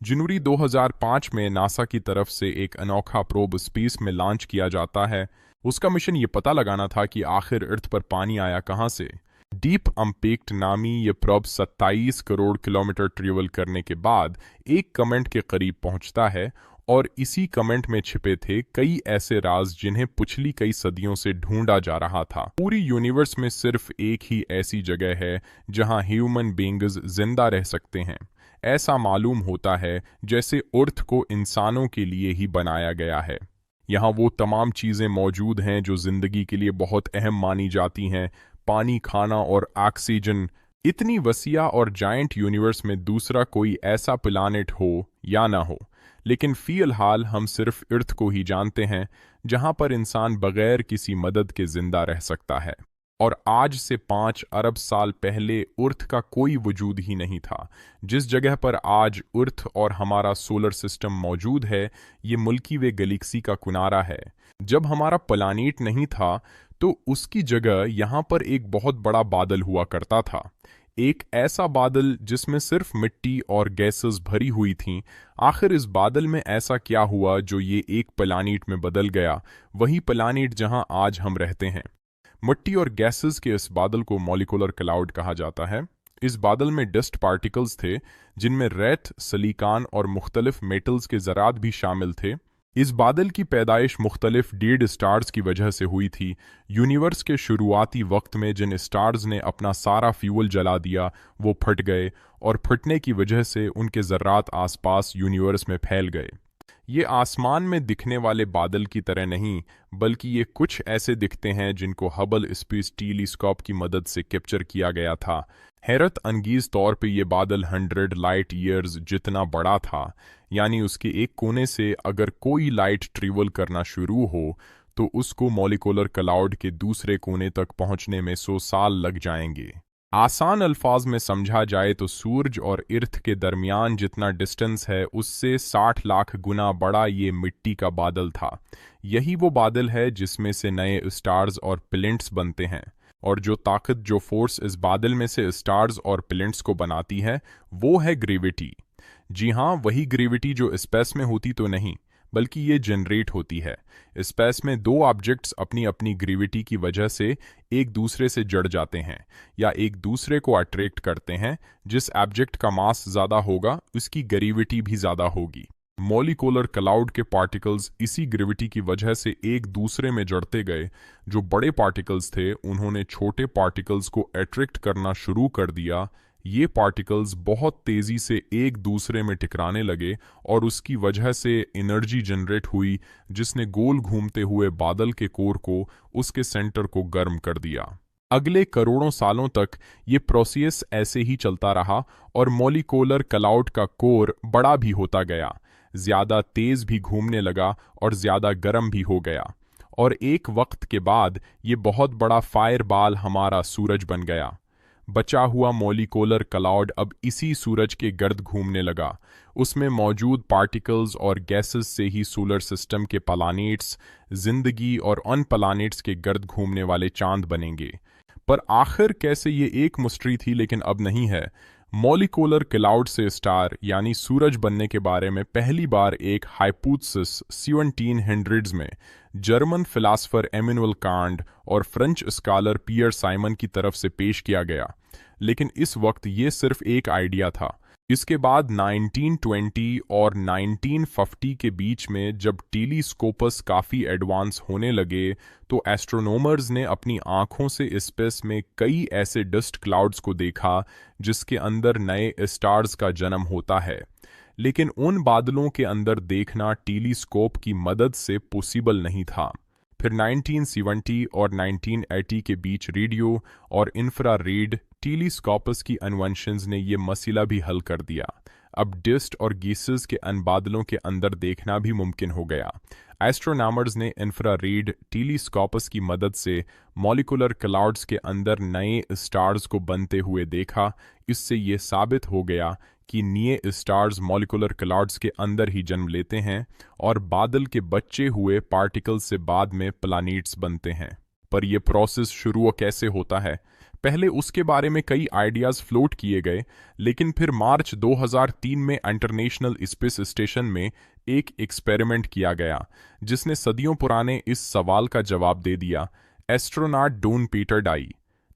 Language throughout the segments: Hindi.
जनवरी 2005 में नासा की तरफ से एक अनोखा प्रोब स्पेस में लॉन्च किया जाता है। उसका मिशन ये पता लगाना था कि आखिर अर्थ पर पानी आया कहाँ से। डीप अम्पेक्ट नामी ये प्रोब 27 करोड़ किलोमीटर ट्रेवल करने के बाद एक कमेंट के करीब पहुंचता है, और इसी कमेंट में छिपे थे कई ऐसे राज जिन्हें पिछली कई सदियों से ढूंढा जा रहा था। पूरी यूनिवर्स में सिर्फ एक ही ऐसी जगह है जहां ह्यूमन बींग्स जिंदा रह सकते हैं। ऐसा मालूम होता है जैसे अर्थ को इंसानों के लिए ही बनाया गया है। यहाँ वो तमाम चीज़ें मौजूद हैं जो जिंदगी के लिए बहुत अहम मानी जाती हैं: पानी, खाना और ऑक्सीजन। इतनी वसिया और जायंट यूनिवर्स में दूसरा कोई ऐसा प्लानेट हो या ना हो, लेकिन फ़िलहाल हम सिर्फ अर्थ को ही जानते हैं जहाँ पर इंसान बगैर किसी मदद के जिंदा रह सकता है। और आज से 5 अरब साल पहले अर्थ का कोई वजूद ही नहीं था। जिस जगह पर आज अर्थ और हमारा सोलर सिस्टम मौजूद है, ये मिल्की वे गैलेक्सी का किनारा है। जब हमारा प्लानेट नहीं था तो उसकी जगह यहाँ पर एक बहुत बड़ा बादल हुआ करता था। एक ऐसा बादल जिसमें सिर्फ मिट्टी और गैसेस भरी हुई थीं। आखिर इस बादल में ऐसा क्या हुआ जो ये एक प्लानेट में बदल गया, वही प्लानेट जहां आज हम रहते हैं। मिट्टी और गैसेस के इस बादल को मॉलिक्यूलर क्लाउड कहा जाता है। इस बादल में डस्ट पार्टिकल्स थे जिनमें रेत, सिलिकॉन और मुख्तलिफ मेटल्स के ज़रात भी शामिल थे। इस बादल की पैदाइश मुख्तलिफ डेड स्टार्स की वजह से हुई थी। यूनिवर्स के शुरुआती वक्त में जिन स्टार्स ने अपना सारा फ्यूल जला दिया वो फट गए, और फटने की वजह से उनके ज़र्रात आसपास यूनिवर्स में फैल गए। ये आसमान में दिखने वाले बादल की तरह नहीं, बल्कि ये कुछ ऐसे दिखते हैं जिनको हबल स्पेस टेलीस्कोप की मदद से कैप्चर किया गया था। हैरत अंगीज तौर पे ये बादल 100 लाइट ईयर्स जितना बड़ा था, यानी उसके एक कोने से अगर कोई लाइट ट्रेवल करना शुरू हो तो उसको मॉलिक्यूलर क्लाउड के दूसरे कोने तक पहुंचने में 100 साल लग जाएंगे। आसान अल्फाज में समझा जाए तो सूरज और अर्थ के दरमियान जितना डिस्टेंस है उससे 60 लाख गुना बड़ा ये मिट्टी का बादल था। यही वो बादल है जिसमें से नए स्टार्स और प्लैनेट्स बनते हैं, और जो ताकत, जो फोर्स इस बादल में से स्टार्स और प्लैनेट्स को बनाती है वो है ग्रेविटी। जी हाँ, वही ग्रेविटी जो स्पेस में होती तो नहीं, बल्कि ये जनरेट होती है। स्पेस में दो ऑब्जेक्ट्स अपनी अपनी ग्रेविटी की वजह से एक दूसरे से जड़ जाते हैं या एक दूसरे को अट्रैक्ट करते हैं। जिस ऑब्जेक्ट का मास ज़्यादा होगा उसकी ग्रेविटी भी ज़्यादा होगी। मॉलिक्यूलर क्लाउड के पार्टिकल्स इसी ग्रेविटी की वजह से एक दूसरे में जड़ते गए। जो बड़े पार्टिकल्स थे उन्होंने छोटे पार्टिकल्स को अट्रैक्ट करना शुरू कर दिया। ये पार्टिकल्स बहुत तेज़ी से एक दूसरे में टकराने लगे और उसकी वजह से एनर्जी जनरेट हुई जिसने गोल घूमते हुए बादल के कोर को, उसके सेंटर को गर्म कर दिया। अगले करोड़ों सालों तक ये प्रोसेस ऐसे ही चलता रहा और मॉलिक्यूलर क्लाउड का कोर बड़ा भी होता गया, ज़्यादा तेज़ भी घूमने लगा और ज़्यादा गर्म भी हो गया। और एक वक्त के बाद ये बहुत बड़ा फायरबॉल हमारा सूरज बन गया। बचा हुआ मॉलिक्यूलर क्लाउड अब इसी सूरज के गर्द घूमने लगा। उसमें मौजूद पार्टिकल्स और गैसेस से ही सोलर सिस्टम के प्लैनेट्स, जिंदगी और अन प्लैनेट्स के गर्द घूमने वाले चांद बनेंगे। पर आखिर कैसे, ये एक मिस्ट्री थी, लेकिन अब नहीं है। मॉलिक्यूलर क्लाउड से स्टार यानी सूरज बनने के बारे में पहली बार एक हाइपोथेसिस 1700s में जर्मन फिलासफर एमेनुएल कांट और फ्रेंच स्कॉलर पियर साइमन की तरफ से पेश किया गया, लेकिन इस वक्त ये सिर्फ एक आइडिया था। इसके बाद 1920 और 1950 के बीच में जब टेलीस्कोपस काफ़ी एडवांस होने लगे तो एस्ट्रोनॉमर्स ने अपनी आंखों से स्पेस में कई ऐसे डस्ट क्लाउड्स को देखा जिसके अंदर नए स्टार्स का जन्म होता है। लेकिन उन बादलों के अंदर देखना टेलीस्कोप की मदद से पॉसिबल नहीं था। फिर 1970 और 1980 के बीच रेडियो और इंफ्रारेड टेलीस्कोपस की इन्वेंशंस ने ये मसला भी हल कर दिया। अब डस्ट और गैसेस के अन बादलों के अंदर देखना भी मुमकिन हो गया। एस्ट्रोनॉमर्स ने इंफ्रारेड टेलीस्कोपस की मदद से मॉलिक्यूलर क्लाउड्स के अंदर नए स्टार्स को बनते हुए देखा। इससे ये साबित हो गया कि नए स्टार्स मॉलिक्यूलर क्लाउड्स के अंदर ही जन्म लेते हैं और बादल के बच्चे हुए पार्टिकल्स से बाद में प्लैनेट्स बनते हैं। पर यह प्रोसेस शुरू कैसे होता है, पहले उसके बारे में कई आइडियाज़ फ्लोट किए गए, लेकिन फिर मार्च 2003 में इंटरनेशनल स्पेस स्टेशन में एक एक्सपेरिमेंट किया गया जिसने सदियों पुराने इस सवाल का जवाब दे दिया। एस्ट्रोनॉट डून पीटर डाई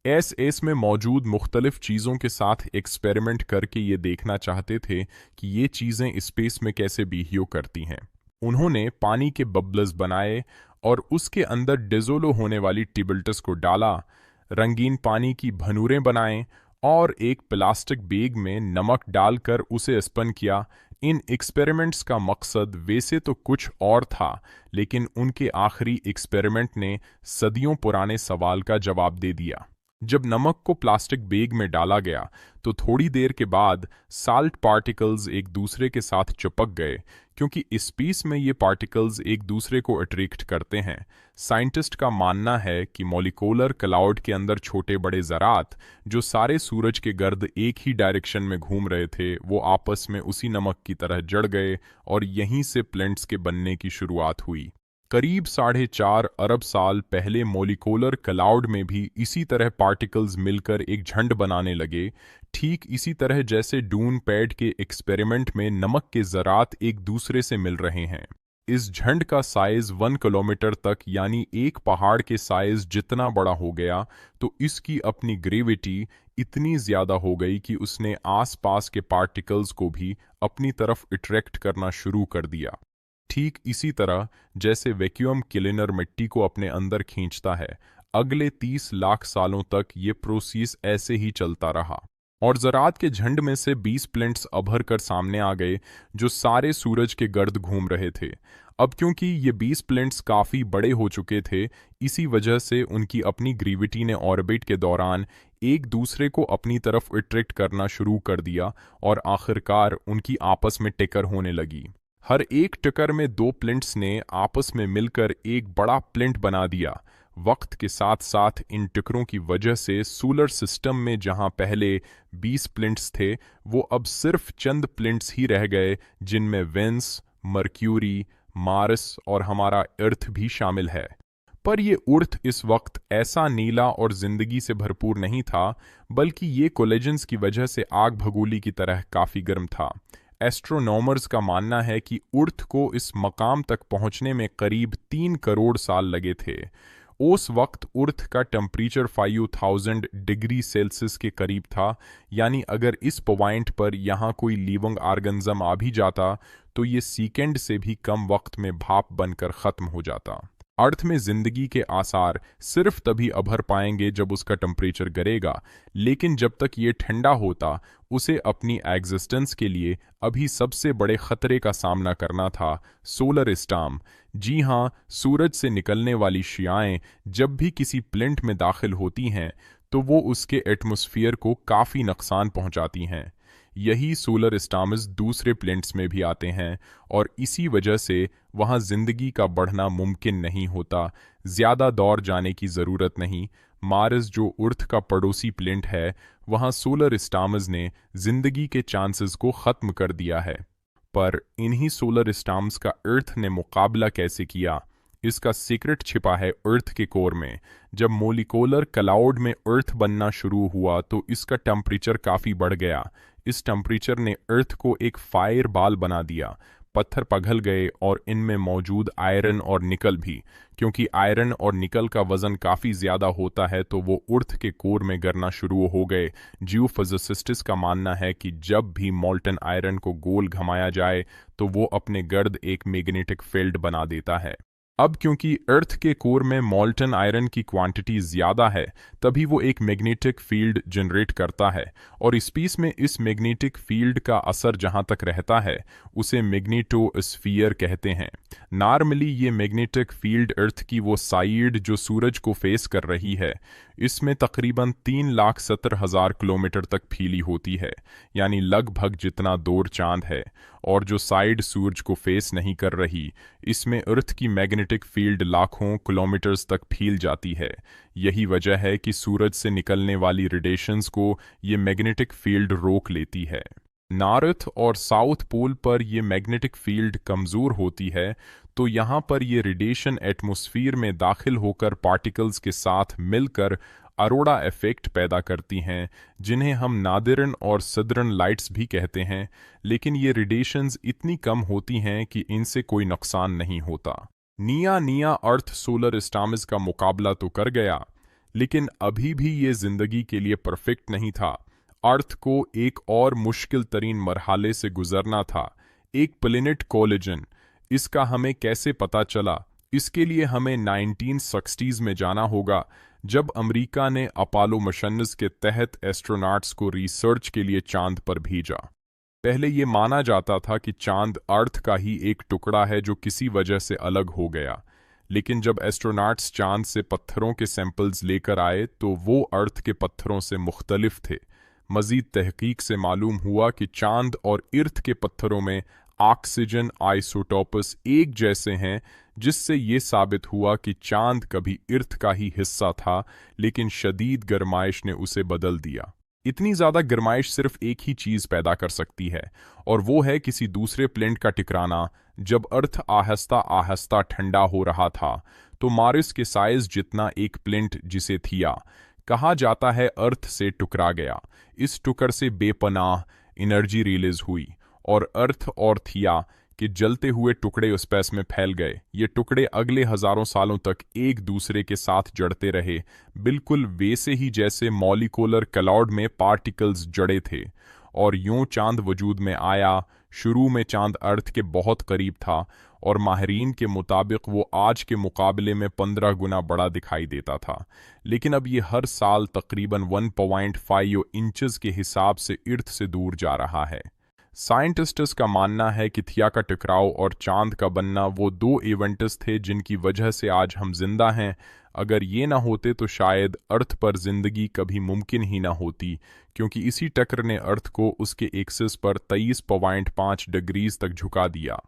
एसएस में मौजूद मुख्तलिफ चीज़ों के साथ एक्सपेरिमेंट करके ये देखना चाहते थे कि ये चीज़ें स्पेस में कैसे बिहेव करती हैं। उन्होंने पानी के बबल्स बनाए और उसके अंदर डिजोलो होने वाली टिबल्टस को डाला, रंगीन पानी की भनूरें बनाएं और एक प्लास्टिक बैग में नमक डालकर उसे स्पन किया। इन एक्सपेरिमेंट्स का मकसद वैसे तो कुछ और था, लेकिन उनके आखिरी एक्सपेरिमेंट ने सदियों पुराने सवाल का जवाब दे दिया। जब नमक को प्लास्टिक बैग में डाला गया तो थोड़ी देर के बाद साल्ट पार्टिकल्स एक दूसरे के साथ चिपक गए, क्योंकि स्पेस में ये पार्टिकल्स एक दूसरे को अट्रैक्ट करते हैं। साइंटिस्ट का मानना है कि मॉलिक्यूलर क्लाउड के अंदर छोटे बड़े ज़रात जो सारे सूरज के गर्द एक ही डायरेक्शन में घूम रहे थे, वो आपस में उसी नमक की तरह जड़ गए और यहीं से प्लैनेट्स के बनने की शुरुआत हुई। करीब 4.5 अरब साल पहले मॉलिक्यूलर क्लाउड में भी इसी तरह पार्टिकल्स मिलकर एक झंड बनाने लगे, ठीक इसी तरह जैसे डून पैड के एक्सपेरिमेंट में नमक के ज़रात एक दूसरे से मिल रहे हैं। इस झंड का साइज 1 किलोमीटर तक, यानी एक पहाड़ के साइज जितना बड़ा हो गया, तो इसकी अपनी ग्रेविटी इतनी ज़्यादा हो गई कि उसने आसपास के पार्टिकल्स को भी अपनी तरफ अट्रैक्ट करना शुरू कर दिया। ठीक इसी तरह जैसे वैक्यूम क्लीनर मिट्टी को अपने अंदर खींचता है, अगले 30 लाख सालों तक ये प्रोसेस ऐसे ही चलता रहा और ज़रात के झंड में से 20 प्लैनेट्स अभर कर सामने आ गए जो सारे सूरज के गर्द घूम रहे थे। अब क्योंकि ये 20 प्लैनेट्स काफ़ी बड़े हो चुके थे, इसी वजह से उनकी अपनी ग्रेविटी ने ऑर्बिट के दौरान एक दूसरे को अपनी तरफ अट्रैक्ट करना शुरू कर दिया और आखिरकार उनकी आपस में टक्कर होने लगी। हर एक टक्कर में 2 प्लैनेट्स ने आपस में मिलकर एक बड़ा प्लैनेट बना दिया। वक्त के साथ साथ इन टक्करों की वजह से सोलर सिस्टम में जहां पहले 20 प्लैनेट्स थे, वो अब सिर्फ चंद प्लैनेट्स ही रह गए, जिनमें वेनस, मर्क्यूरी, मार्स और हमारा अर्थ भी शामिल है। पर ये अर्थ इस वक्त ऐसा नीला और जिंदगी से भरपूर नहीं था, बल्कि ये कोलिजन्स की वजह से आग भगोली की तरह काफ़ी गर्म था। एस्ट्रोनॉमर्स का मानना है कि अर्थ को इस मकाम तक पहुंचने में करीब 3 करोड़ साल लगे थे। उस वक्त अर्थ का टेम्परेचर 5000 डिग्री सेल्सियस के करीब था, यानी अगर इस पॉइंट पर यहाँ कोई लिविंग ऑर्गेनिज्म आ भी जाता तो ये सेकंड से भी कम वक्त में भाप बनकर ख़त्म हो जाता। अर्थ में ज़िंदगी के आसार सिर्फ तभी अभर पाएंगे जब उसका टेम्परेचर गिरेगा, लेकिन जब तक ये ठंडा होता, उसे अपनी एग्जिस्टेंस के लिए अभी सबसे बड़े खतरे का सामना करना था, सोलर स्टॉर्म। जी हाँ, सूरज से निकलने वाली शियाएं जब भी किसी प्लैनेट में दाखिल होती हैं तो वो उसके एटमॉस्फेयर को काफ़ी नुकसान पहुंचाती हैं। यही सोलर स्टॉर्म्स दूसरे प्लैनेट्स में भी आते हैं और इसी वजह से वहाँ ज़िंदगी का बढ़ना मुमकिन नहीं होता। ज़्यादा दौर जाने की ज़रूरत नहीं। मार्स जो अर्थ का पड़ोसी प्लैनेट है, वहाँ सोलर स्टॉर्म्स ने ज़िंदगी के चांसेस को ख़त्म कर दिया है। पर इन्हीं सोलर स्टॉर्म्स का अर्थ ने मुकाबला कैसे किया, इसका सीक्रेट छिपा है अर्थ के कोर में। जब मोलिकुलर क्लाउड में अर्थ बनना शुरू हुआ तो इसका टेम्परेचर काफ़ी बढ़ गया। इस टेम्परेचर ने अर्थ को एक फायर बॉल बना दिया। पत्थर पिघल गए और इनमें मौजूद आयरन और निकल भी, क्योंकि आयरन और निकल का वज़न काफ़ी ज़्यादा होता है तो वो अर्थ के कोर में गिरना शुरू हो गए। जियोफिजिसिस्ट्स का मानना है कि जब भी मोल्टन आयरन को गोल घुमाया जाए तो वो अपने गर्द एक मैग्नेटिक फील्ड बना देता है। अब क्योंकि अर्थ के कोर में मोल्टन आयरन की क्वांटिटी ज़्यादा है, तभी वो एक मैग्नेटिक फील्ड जनरेट करता है और स्पेस में इस मैग्नेटिक फील्ड का असर जहाँ तक रहता है उसे मैग्नेटोस्फीयर कहते हैं। नॉर्मली ये मैग्नेटिक फील्ड अर्थ की वो साइड जो सूरज को फेस कर रही है, इसमें तकरीबन 3,70,000 किलोमीटर तक फैली होती है, यानी लगभग जितना दूर चांद है। और जो साइड सूरज को फेस नहीं कर रही, इसमें अर्थ की मैग्नेटिक फील्ड लाखों किलोमीटर्स तक फैल जाती है। यही वजह है कि सूरज से निकलने वाली रेडिएशंस को ये मैग्नेटिक फील्ड रोक लेती है। नॉर्थ और साउथ पोल पर ये मैग्नेटिक फील्ड कमज़ोर होती है, तो यहाँ पर ये रेडिएशन एटमॉस्फेयर में दाखिल होकर पार्टिकल्स के साथ मिलकर अरोड़ा इफेक्ट पैदा करती हैं, जिन्हें हम नादिरन और सदरन लाइट्स भी कहते हैं। लेकिन ये रेडिएशंस इतनी कम होती हैं कि इनसे कोई नुकसान नहीं होता। निया अर्थ सोलर सिस्टम्स का मुकाबला तो कर गया, लेकिन अभी भी ये ज़िंदगी के लिए परफेक्ट नहीं था। अर्थ को एक और मुश्किल तरीन मरहले से गुजरना था, एक प्लेनेट कोलिजन। इसका हमें कैसे पता चला? इसके लिए हमें 1960s में जाना होगा, जब अमेरिका ने अपोलो मिशंस के तहत एस्ट्रोनॉट्स को रिसर्च के लिए चांद पर भेजा। पहले ये माना जाता था कि चांद अर्थ का ही एक टुकड़ा है जो किसी वजह से अलग हो गया, लेकिन जब एस्ट्रोनॉट्स चांद से पत्थरों के सैंपल्स लेकर आए तो वो अर्थ के पत्थरों से मुख्तलिफ थे। मज़ीद तहकीक से मालूम हुआ कि चांद और अर्थ के पत्थरों में ऑक्सीजन आइसोटोपस एक जैसे हैं, जिससे ये साबित हुआ कि चांद कभी अर्थ का ही हिस्सा था, लेकिन शदीद गर्माइश ने उसे बदल दिया। इतनी ज़्यादा गर्माइश सिर्फ एक ही चीज़ पैदा कर सकती है, और वो है किसी दूसरे प्लेनेट का टकराना। जब अर्थ आहिस्ता आहिस्ता ठंडा हो रहा था, तो मार्स के साइज जितना एक प्लेनेट, जिसे थिया कहा जाता है, अर्थ से टकरा गया। इस टुकर से बेपनाह एनर्जी रिलीज हुई, और अर्थ और थिया के जलते हुए टुकड़े स्पेस में फैल गए। ये टुकड़े अगले हजारों सालों तक एक दूसरे के साथ जड़ते रहे, बिल्कुल वैसे ही जैसे मॉलिक्यूलर क्लाउड में पार्टिकल्स जड़े थे। और यूं चांद वजूद में आया। शुरू में चांद अर्थ के बहुत करीब था, और माहिरीन के मुताबिक वो आज के मुकाबले में 15 गुना बड़ा दिखाई देता था। लेकिन अब ये हर साल तकरीबन 1.5 इंचेस के हिसाब से अर्थ से दूर जा रहा है। साइंटिस्ट्स का मानना है कि थिया का टकराव और चांद का बनना वो दो इवेंट्स थे जिनकी वजह से आज हम जिंदा हैं। अगर ये ना होते तो शायद अर्थ पर जिंदगी कभी मुमकिन ही ना होती, क्योंकि इसी टक्कर ने अर्थ को उसके एक्सिस पर 23.5 डिग्रीज तक झुका दिया।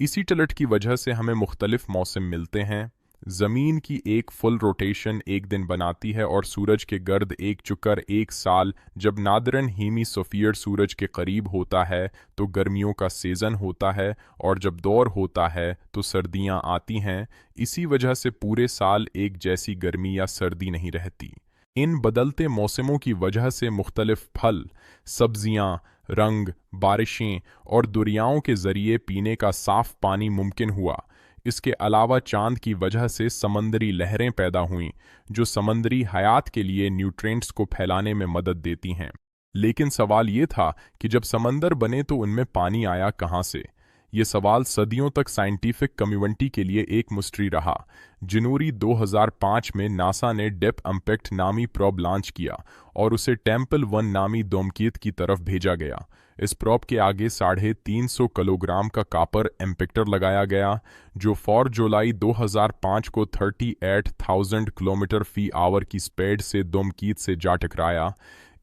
इसी टलट की वजह से हमें मुख्तलिफ मौसम मिलते हैं। ज़मीन की एक फुल रोटेशन एक दिन बनाती है, और सूरज के गर्द एक चक्कर एक साल। जब नादरन हेमिस्फीयर सूरज के करीब होता है तो गर्मियों का सीज़न होता है, और जब दौर होता है तो सर्दियां आती हैं। इसी वजह से पूरे साल एक जैसी गर्मी या सर्दी नहीं रहती। इन बदलते मौसमों की वजह से मुख्तलिफ फल, सब्जियां, रंग, बारिशें और दरियाओं के ज़रिए पीने का साफ़ पानी मुमकिन हुआ। इसके अलावा चांद की वजह से समंदरी लहरें पैदा हुईं, जो समंदरी हयात के लिए न्यूट्रिएंट्स को फैलाने में मदद देती हैं। लेकिन सवाल ये था कि जब समंदर बने तो उनमें पानी आया कहाँ से? ये सवाल सदियों तक साइंटिफिक कम्युनिटी के लिए एक मिस्ट्री रहा। जनवरी 2005 में नासा ने डेप इम्पैक्ट नामी प्रोब लॉन्च किया, और उसे टेम्पल 1 नामी धूमकेतु की तरफ भेजा गया। इस प्रोब के आगे 350 किलोग्राम का कॉपर इम्पैक्टर लगाया गया, जो 4 जुलाई 2005 को 38,000 किलोमीटर फी आवर की स्पीड से धूमकेतु से जा टकराया।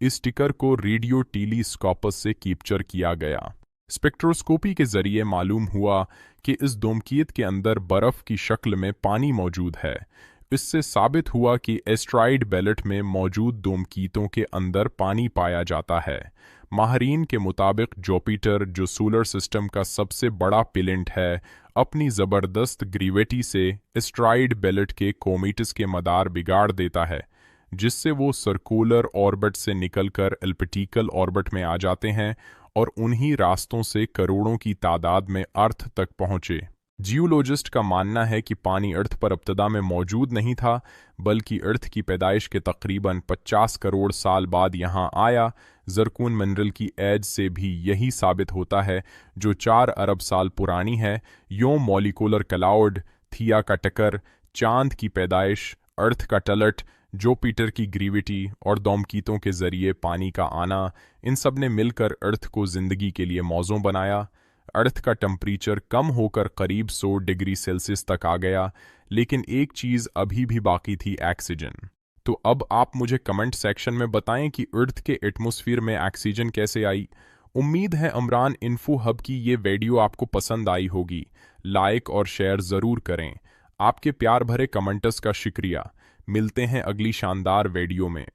इस टिकर को रेडियो टेलीस्कोपस से कैप्चर किया गया। स्पेक्ट्रोस्कोपी के जरिए मालूम हुआ कि इस धूमकेतु के अंदर बर्फ की शक्ल में पानी मौजूद है। इससे साबित हुआ कि एस्टेरॉयड बेल्ट में मौजूद धूमकेतुओं के अंदर पानी पाया जाता है। माहिरीन के मुताबिक जुपिटर, जो सोलर सिस्टम का सबसे बड़ा प्लेनेट है, अपनी ज़बरदस्त ग्रेविटी से एस्टेरॉयड बेल्ट के कोमेट्स के मदार बिगाड़ देता है, जिससे वो सर्कुलर ऑर्बिट से निकलकर एलिप्टिकल ऑर्बिट में आ जाते हैं, और उन्हीं रास्तों से करोड़ों की तादाद में अर्थ तक पहुंचे। जियोलॉजिस्ट का मानना है कि पानी अर्थ पर इब्तदा में मौजूद नहीं था, बल्कि अर्थ की पैदाइश के तकरीबन 50 करोड़ साल बाद यहाँ आया। ज़रकून मिनरल की एज से भी यही साबित होता है, जो 4 अरब साल पुरानी है। यूं मॉलिक्यूलर क्लाउड, थिया का टक्कर, चांद की पैदाइश, अर्थ का टलट, जुपिटर की ग्रेविटी और धूमकेतुओं के जरिए पानी का आना, इन सब ने मिलकर अर्थ को जिंदगी के लिए मौजू बनाया। अर्थ का टेम्परेचर कम होकर करीब 100 डिग्री सेल्सियस तक आ गया, लेकिन एक चीज़ अभी भी बाकी थी, ऑक्सीजन। तो अब आप मुझे कमेंट सेक्शन में बताएं कि अर्थ के एटमॉस्फेयर में ऑक्सीजन कैसे आई। उम्मीद है अमरान इन्फो हब की ये वीडियो आपको पसंद आई होगी। लाइक और शेयर ज़रूर करें। आपके प्यार भरे कमेंट्स का शुक्रिया। मिलते हैं अगली शानदार वीडियो में।